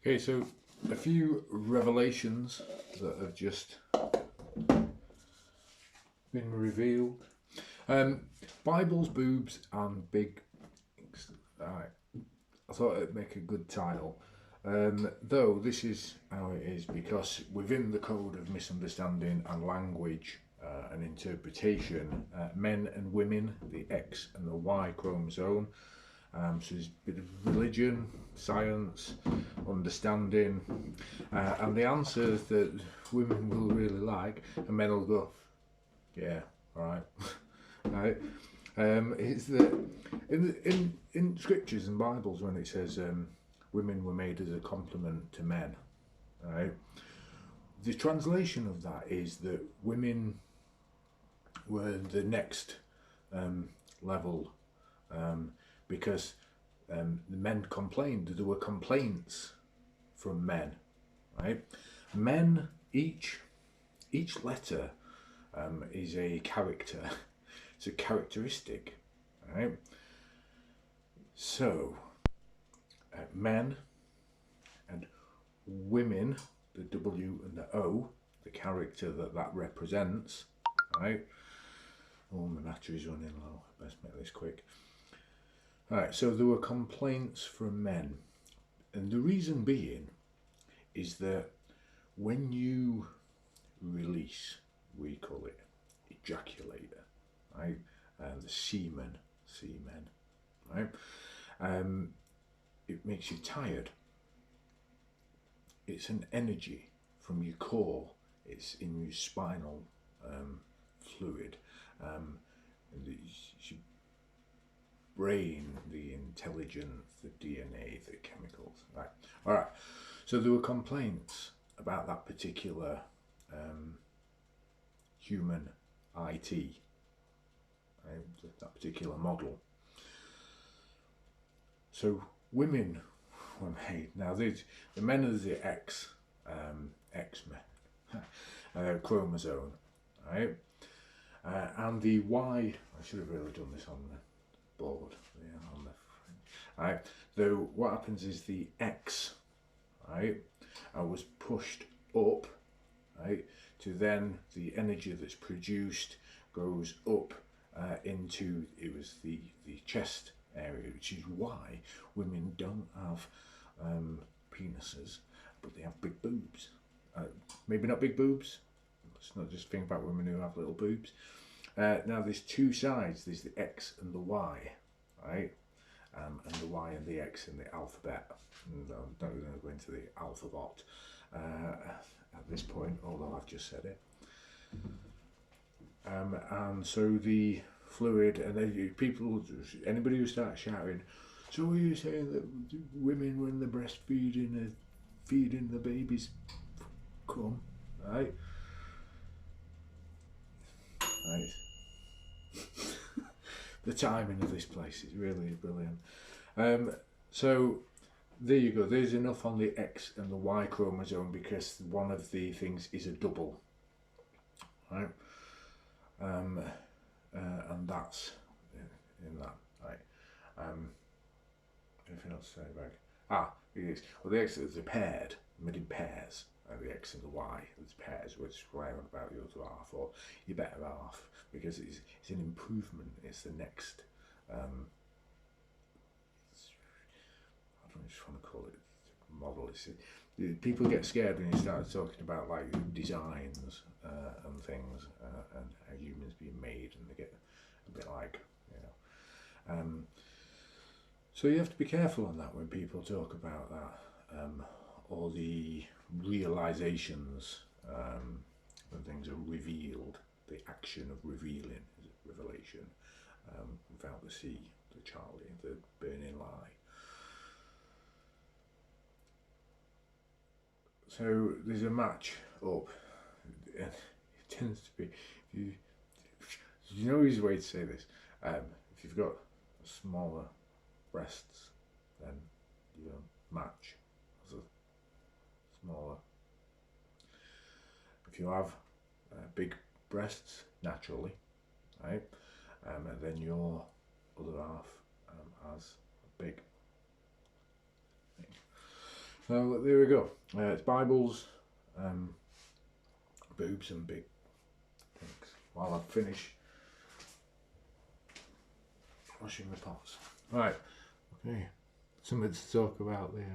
Okay, so a few revelations that have just been revealed. Bibles, boobs, and big. Alright, I thought it'd make a good title. Though this is how it is because within the code of misunderstanding and language and interpretation, men and women, the X and the Y chromosome. So there's a bit of religion, science, understanding, and the answers that women will really like, and men will go, yeah, all right, right. Is that in scriptures and Bibles when it says women were made as a complement to men, right? The translation of that is that women were the next level. Because the men complained. There were complaints from men, right? Men, each letter is a character. It's a characteristic, right? So, men and women, the W and the O, the character that represents, right? Oh, my battery's running low. Best make this quick. Right, so there were complaints from men, and the reason being is that when you release, we call it ejaculate, right, the semen, right, it makes you tired. It's an energy from your core. It's in your spinal fluid, and it's your brain, the intelligence, the DNA, the chemicals. Right. All right. So there were complaints about that particular human IT, right? That particular model. So women were made. Now the men are the X chromosome, right? And the Y. I should have really done this on the board, yeah, on the right. Though what happens is the X, right, was pushed up, right, to then the energy that's produced goes up into the chest area, which is why women don't have penises, but they have big boobs. Maybe not big boobs. Let's not just think about women who have little boobs. Now there's two sides. There's the X and the Y, right? And the Y and the X in the alphabet. And I'm not going to go into the alphabet at this point, although I've just said it. And so the fluid, and then people, anybody who starts shouting, so are you saying that women when they're breastfeeding are feeding the babies cum, right? Right. The timing of this place is really brilliant. So there you go. There's enough on the X and the Y chromosome because one of the things is a double, right? And that's in that, right? Anything else to say about? It is. Well, the X is paired, made in pairs. The X and the Y, it's pairs, which is why I'm about the other half, or your better half, because it's an improvement. It's the next. I don't just want to call it model. People get scared when you start talking about like designs and things and how humans being made, and they get a bit like, you know. So you have to be careful on that when people talk about that, or the realizations when things are revealed. The action of revealing is revelation. Without the C, the Charlie, the burning lie. So there's a match up. It tends to be, you know, easy way to say this. If you've got smaller breasts, then you match as a smaller. If you have big breasts naturally, right, and then your other half has a big thing. So there we go. It's Bibles, boobs and big things. While I finish washing the pots. Right. Okay. Something to talk about there.